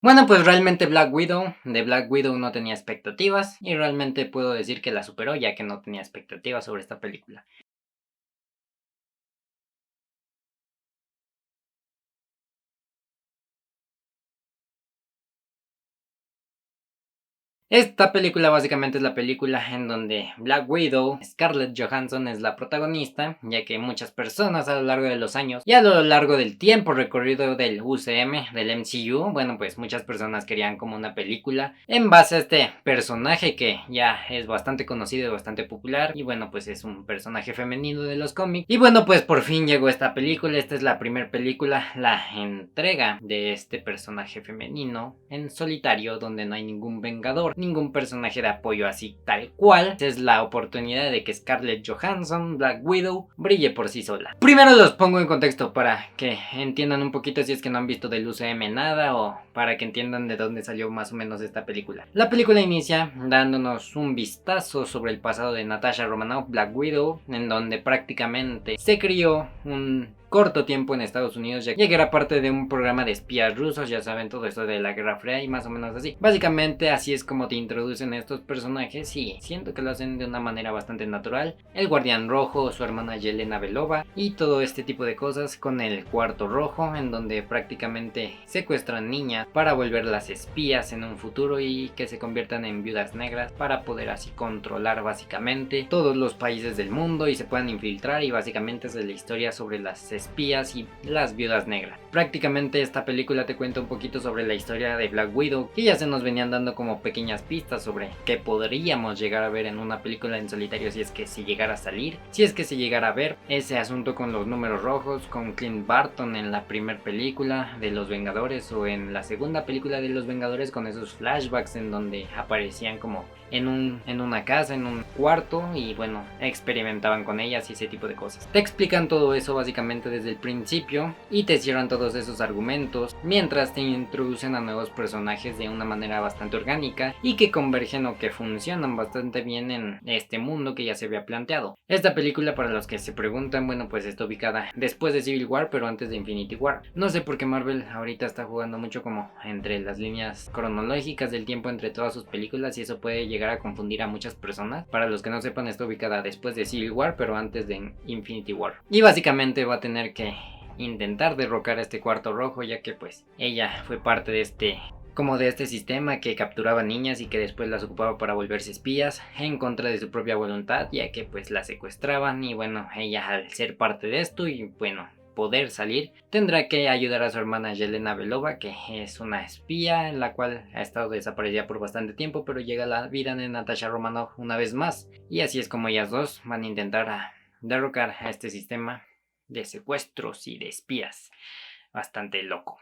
Bueno, pues realmente de Black Widow no tenía expectativas y realmente puedo decir que la superó ya que no tenía expectativas sobre esta película. Esta película básicamente es la película en donde Black Widow, Scarlett Johansson es la protagonista, ya que muchas personas a lo largo de los años y a lo largo del tiempo recorrido del UCM, del MCU, bueno pues muchas personas querían como una película en base a este personaje que ya es bastante conocido y bastante popular y bueno pues es un personaje femenino de los cómics y bueno pues por fin llegó esta película. Esta es la primera película, la entrega de este personaje femenino en solitario donde no hay ningún vengador, ningún personaje de apoyo así tal cual. Es la oportunidad de que Scarlett Johansson, Black Widow, brille por sí sola. Primero los pongo en contexto para que entiendan un poquito si es que no han visto del UCM nada o para que entiendan de dónde salió más o menos esta película. La película inicia dándonos un vistazo sobre el pasado de Natasha Romanoff, Black Widow, en donde prácticamente se crió un corto tiempo en Estados Unidos, ya que era parte de un programa de espías rusos, ya saben todo esto de la Guerra Fría y más o menos así. Básicamente así es como te introducen a estos personajes y siento que lo hacen de una manera bastante natural. El Guardián Rojo, su hermana Yelena Belova y todo este tipo de cosas con el Cuarto Rojo, en donde prácticamente secuestran niñas para volverlas espías en un futuro y que se conviertan en viudas negras para poder así controlar básicamente todos los países del mundo y se puedan infiltrar, y básicamente es de la historia sobre las espías y las viudas negras. Prácticamente esta película te cuenta un poquito sobre la historia de Black Widow, que ya se nos venían dando como pequeñas pistas sobre qué podríamos llegar a ver en una película en solitario si es que se llegara a salir, si es que se llegara a ver ese asunto con los números rojos, con Clint Barton en la primera película de Los Vengadores o en la segunda película de Los Vengadores con esos flashbacks en donde aparecían como en una casa, en un cuarto y bueno, experimentaban con ellas y ese tipo de cosas. Te explican todo eso básicamente desde el principio y te cierran todos esos argumentos mientras te introducen a nuevos personajes de una manera bastante orgánica y que convergen o que funcionan bastante bien en este mundo que ya se había planteado. Esta película, para los que se preguntan, bueno pues está ubicada después de Civil War pero antes de Infinity War. No sé por qué Marvel ahorita está jugando mucho como entre las líneas cronológicas del tiempo entre todas sus películas y eso puede llegar a confundir a muchas personas. Para los que no sepan, está ubicada después de Civil War pero antes de Infinity War y básicamente va a tener que intentar derrocar a este Cuarto Rojo, ya que pues ella fue parte de este sistema que capturaba niñas y que después las ocupaba para volverse espías en contra de su propia voluntad, ya que pues las secuestraban y bueno, ella al ser parte de esto y bueno poder salir, tendrá que ayudar a su hermana Yelena Belova, que es una espía en la cual ha estado desaparecida por bastante tiempo, pero llega a la vida de Natasha Romanoff una vez más, y así es como ellas dos van a intentar derrocar a este sistema de secuestros y de espías bastante loco.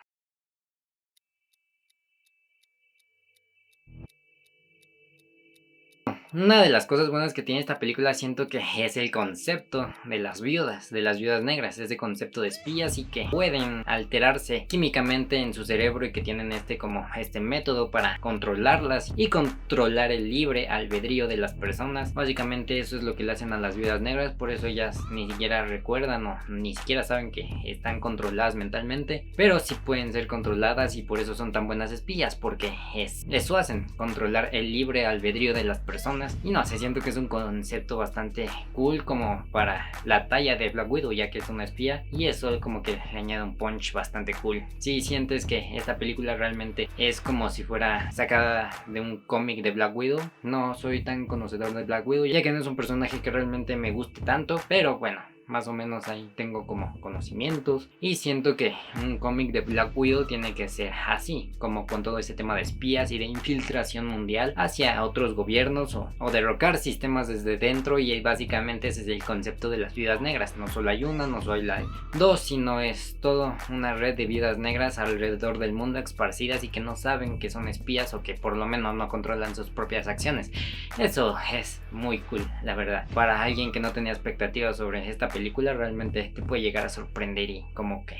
Una de las cosas buenas que tiene esta película siento que es el concepto de las viudas negras, ese concepto de espías y que pueden alterarse químicamente en su cerebro y que tienen este método para controlarlas y controlar el libre albedrío de las personas. Básicamente eso es lo que le hacen a las viudas negras, por eso ellas ni siquiera recuerdan o ni siquiera saben que están controladas mentalmente, pero sí pueden ser controladas y por eso son tan buenas espías, porque eso hacen, controlar el libre albedrío de las personas. Y no sé, siento que es un concepto bastante cool como para la talla de Black Widow, ya que es una espía, y eso como que le añade un punch bastante cool. Si sientes que esta película realmente es como si fuera sacada de un cómic de Black Widow. No soy tan conocedor de Black Widow, ya que no es un personaje que realmente me guste tanto, pero bueno, más o menos ahí tengo como conocimientos y siento que un cómic de Black Widow tiene que ser así, como con todo ese tema de espías y de infiltración mundial hacia otros gobiernos o derrocar sistemas desde dentro, y básicamente ese es el concepto de las viudas negras. No solo hay una, no solo hay dos, sino es toda una red de viudas negras alrededor del mundo esparcidas y que no saben que son espías o que por lo menos no controlan sus propias acciones. Eso es muy cool, la verdad. Para alguien que no tenía expectativas sobre esta película película realmente te puede llegar a sorprender y como que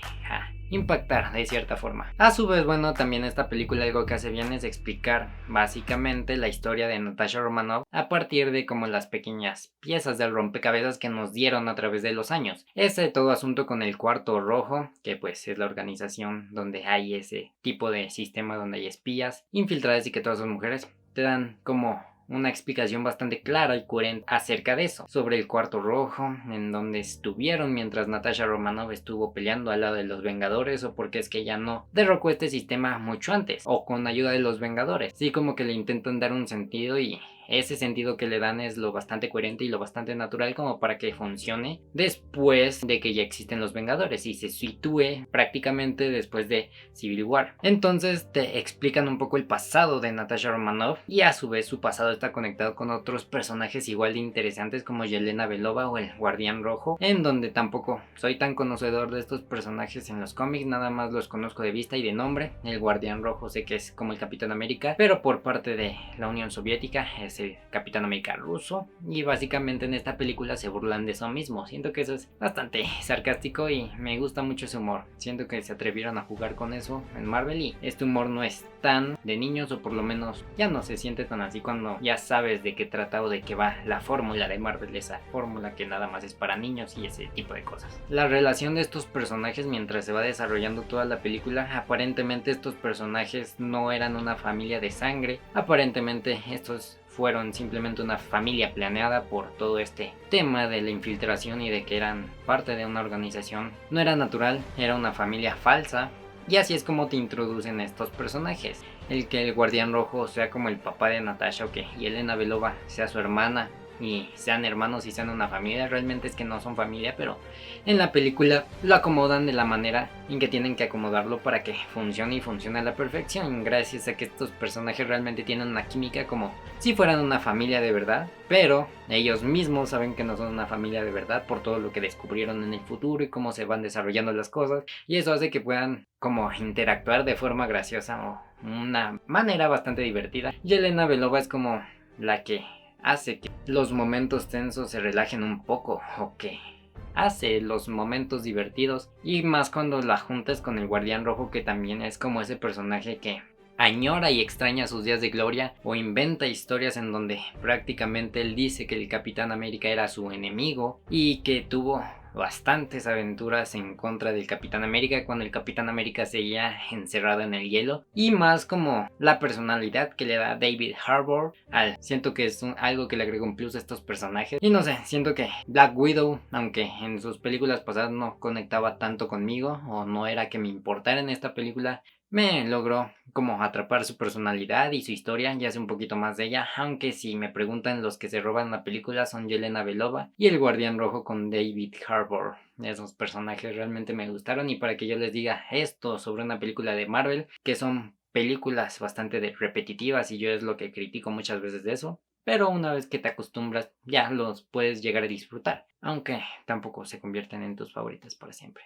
impactar de cierta forma. A su vez, bueno, también esta película algo que hace bien es explicar básicamente la historia de Natasha Romanoff a partir de como las pequeñas piezas del rompecabezas que nos dieron a través de los años. Ese todo asunto con el Cuarto Rojo, que pues es la organización donde hay ese tipo de sistema donde hay espías infiltradas y que todas son mujeres, te dan como una explicación bastante clara y coherente acerca de eso, sobre el Cuarto Rojo, en donde estuvieron mientras Natasha Romanoff estuvo peleando al lado de los Vengadores, o porque es que ella no derrocó este sistema mucho antes, o con ayuda de los Vengadores. Sí, como que le intentan dar un sentido y ese sentido que le dan es lo bastante coherente y lo bastante natural como para que funcione después de que ya existen los Vengadores y se sitúe prácticamente después de Civil War. Entonces te explican un poco el pasado de Natasha Romanoff y a su vez su pasado está conectado con otros personajes igual de interesantes como Yelena Belova o el Guardián Rojo, en donde tampoco soy tan conocedor de estos personajes en los cómics, nada más los conozco de vista y de nombre. El Guardián Rojo sé que es como el Capitán América, pero por parte de la Unión Soviética es el Capitán América ruso, y básicamente en esta película se burlan de eso mismo. Siento que eso es bastante sarcástico y me gusta mucho ese humor. Siento que se atrevieron a jugar con eso en Marvel y este humor no es tan de niños, o por lo menos ya no se siente tan así cuando ya sabes de qué trata o de qué va la fórmula de Marvel, esa fórmula que nada más es para niños y ese tipo de cosas. La relación de estos personajes mientras se va desarrollando toda la película, aparentemente estos personajes no eran una familia de sangre, aparentemente estos fueron simplemente una familia planeada por todo este tema de la infiltración y de que eran parte de una organización. No era natural, era una familia falsa. Y así es como te introducen estos personajes. El que el Guardián Rojo sea como el papá de Natasha, o que Yelena Belova sea su hermana y sean hermanos y sean una familia, realmente es que no son familia, pero en la película lo acomodan de la manera en que tienen que acomodarlo para que funcione y funcione a la perfección, gracias a que estos personajes realmente tienen una química como si fueran una familia de verdad, pero ellos mismos saben que no son una familia de verdad por todo lo que descubrieron en el futuro y cómo se van desarrollando las cosas, y eso hace que puedan como interactuar de forma graciosa o una manera bastante divertida. Yelena Belova es como la que hace que los momentos tensos se relajen un poco, o que hace los momentos divertidos, y más cuando la juntas con el Guardián Rojo, que también es como ese personaje que añora y extraña sus días de gloria o inventa historias en donde prácticamente él dice que el Capitán América era su enemigo y que tuvo bastantes aventuras en contra del Capitán América cuando el Capitán América seguía encerrado en el hielo, y más como la personalidad que le da David Harbour siento que es algo que le agrega un plus a estos personajes. Y no sé, siento que Black Widow, aunque en sus películas pasadas no conectaba tanto conmigo o no era que me importara, en esta película me logró como atrapar su personalidad y su historia, ya sé un poquito más de ella, aunque si me preguntan, los que se roban la película son Yelena Belova y el Guardián Rojo con David Harbour. Esos personajes realmente me gustaron, y para que yo les diga esto sobre una película de Marvel, que son películas bastante repetitivas, y yo es lo que critico muchas veces de eso, pero una vez que te acostumbras ya los puedes llegar a disfrutar, aunque tampoco se convierten en tus favoritas para siempre.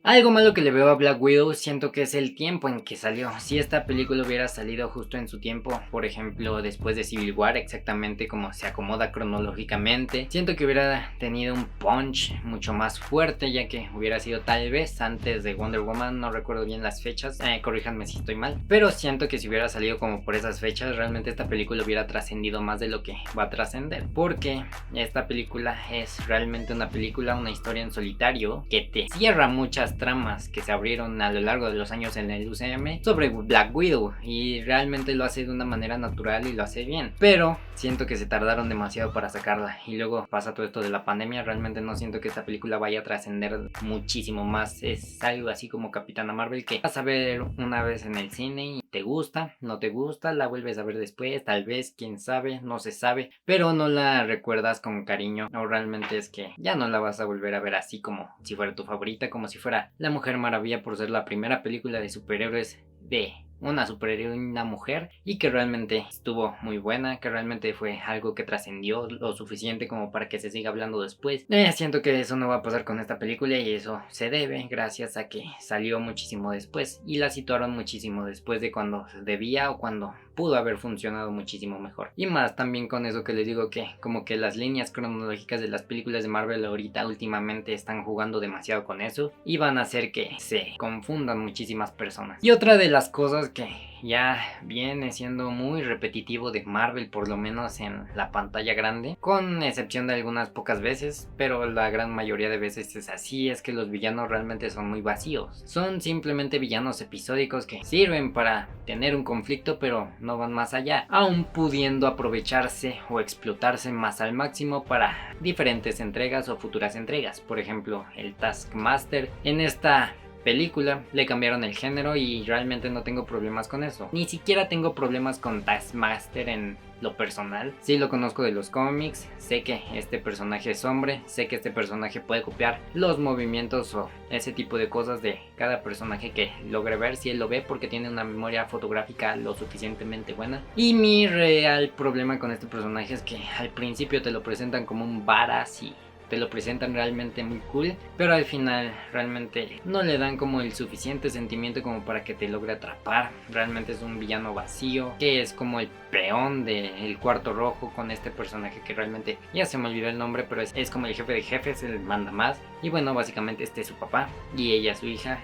Algo malo que le veo a Black Widow siento que es el tiempo en que salió. Si esta película hubiera salido justo en su tiempo, por ejemplo después de Civil War, exactamente como se acomoda cronológicamente, siento que hubiera tenido un punch mucho más fuerte, ya que hubiera sido tal vez antes de Wonder Woman, no recuerdo bien las fechas, corríjanme si estoy mal, pero siento que si hubiera salido como por esas fechas, realmente esta película hubiera trascendido más de lo que va a trascender, porque esta película es realmente una película, una historia en solitario que te cierra muchas tramas que se abrieron a lo largo de los años en el UCM sobre Black Widow, y realmente lo hace de una manera natural y lo hace bien, pero siento que se tardaron demasiado para sacarla, y luego pasa todo esto de la pandemia. Realmente no siento que esta película vaya a trascender muchísimo más. Es algo así como Capitana Marvel, que vas a ver una vez en el cine y te gusta, no te gusta, la vuelves a ver después, tal vez, quién sabe, no se sabe, pero no la recuerdas con cariño, o realmente es que ya no la vas a volver a ver así como si fuera tu favorita, como si fuera La Mujer Maravilla, por ser la primera película de superhéroes de una superheroína mujer, y que realmente estuvo muy buena, que realmente fue algo que trascendió lo suficiente como para que se siga hablando después. Siento que eso no va a pasar con esta película, y eso se debe gracias a que salió muchísimo después y la situaron muchísimo después de cuando debía o cuando pudo haber funcionado muchísimo mejor. Y más también con eso que les digo, que como que las líneas cronológicas de las películas de Marvel ahorita últimamente están jugando demasiado con eso y van a hacer que se confundan muchísimas personas. Y otra de las cosas que ya viene siendo muy repetitivo de Marvel, por lo menos en la pantalla grande, con excepción de algunas pocas veces, pero la gran mayoría de veces es así, es que los villanos realmente son muy vacíos. Son simplemente villanos episódicos que sirven para tener un conflicto, pero no van más allá, aún pudiendo aprovecharse o explotarse más al máximo para diferentes entregas o futuras entregas. Por ejemplo, el Taskmaster en esta película le cambiaron el género y realmente no tengo problemas con eso. Ni siquiera tengo problemas con Taskmaster en lo personal. Sí lo conozco de los cómics, sé que este personaje es hombre, sé que este personaje puede copiar los movimientos o ese tipo de cosas de cada personaje que logre ver, si él lo ve, porque tiene una memoria fotográfica lo suficientemente buena. Y mi real problema con este personaje es que al principio te lo presentan como un badass y te lo presentan realmente muy cool, pero al final realmente no le dan como el suficiente sentimiento como para que te logre atrapar. Realmente es un villano vacío, que es como el peón del cuarto rojo, con este personaje que realmente ya se me olvidó el nombre, pero es como el jefe de jefes, el manda más. Y bueno, básicamente este es su papá y ella su hija.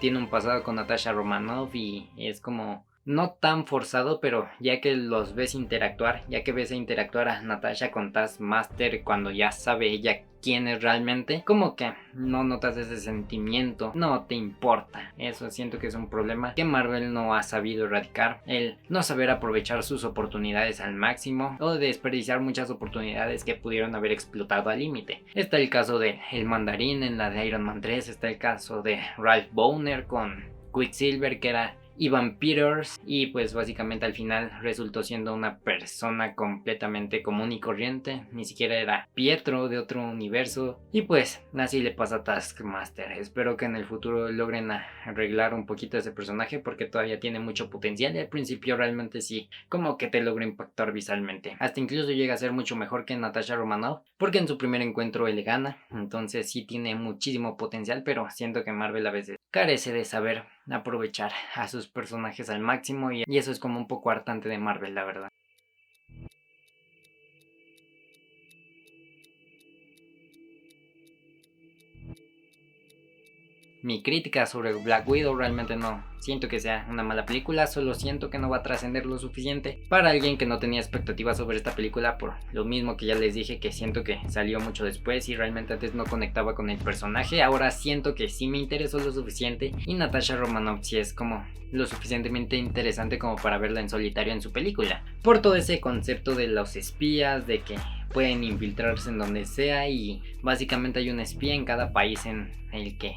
Tiene un pasado con Natasha Romanoff y es como no tan forzado, pero ya que los ves interactuar, ya que ves a interactuar a Natasha con Taskmaster cuando ya sabe ella quién es realmente, como que no notas ese sentimiento, no te importa. Eso siento que es un problema que Marvel no ha sabido erradicar, el no saber aprovechar sus oportunidades al máximo o desperdiciar muchas oportunidades que pudieron haber explotado al límite. Está el caso de el Mandarín en la de Iron Man 3, está el caso de Ralph Bohner con Quicksilver, que era Evan Peters, y pues básicamente al final resultó siendo una persona completamente común y corriente, ni siquiera era Pietro de otro universo, y pues así le pasa a Taskmaster. Espero que en el futuro logren arreglar un poquito ese personaje porque todavía tiene mucho potencial y al principio realmente sí, como que te logra impactar visualmente, hasta incluso llega a ser mucho mejor que Natasha Romanoff porque en su primer encuentro él le gana, entonces sí tiene muchísimo potencial, pero siento que Marvel a veces carece de saber aprovechar a sus personajes al máximo y eso es como un poco hartante de Marvel, la verdad. Mi crítica sobre Black Widow, realmente no siento que sea una mala película, solo siento que no va a trascender lo suficiente para alguien que no tenía expectativas sobre esta película, por lo mismo que ya les dije, que siento que salió mucho después y realmente antes no conectaba con el personaje. Ahora siento que sí me interesó lo suficiente y Natasha Romanoff sí es como lo suficientemente interesante como para verla en solitario en su película, por todo ese concepto de los espías, de que pueden infiltrarse en donde sea y básicamente hay un espía en cada país en el que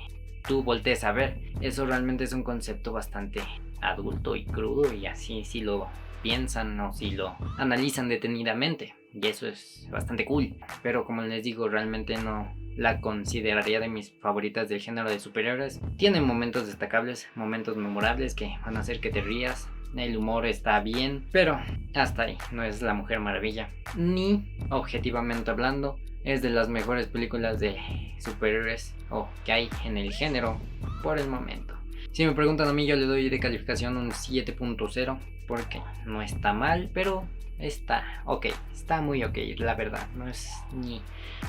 tú voltees a ver. Eso realmente es un concepto bastante adulto y crudo, y así si lo piensan o si lo analizan detenidamente, y eso es bastante cool. Pero como les digo, realmente no la consideraría de mis favoritas del género de superhéroes. Tiene momentos destacables, momentos memorables que van a hacer que te rías. El humor está bien, pero hasta ahí. No es la Mujer Maravilla, ni objetivamente hablando es de las mejores películas de superhéroes o que hay en el género por el momento. Si me preguntan a mí, yo le doy de calificación un 7.0 porque no está mal, pero está ok, está muy ok, la verdad, no es ni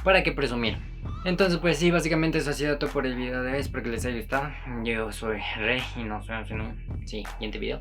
para qué presumir. Entonces pues sí, básicamente eso ha sido todo por el video de hoy, espero que les haya gustado. Yo soy Rey y nos vemos en un siguiente video.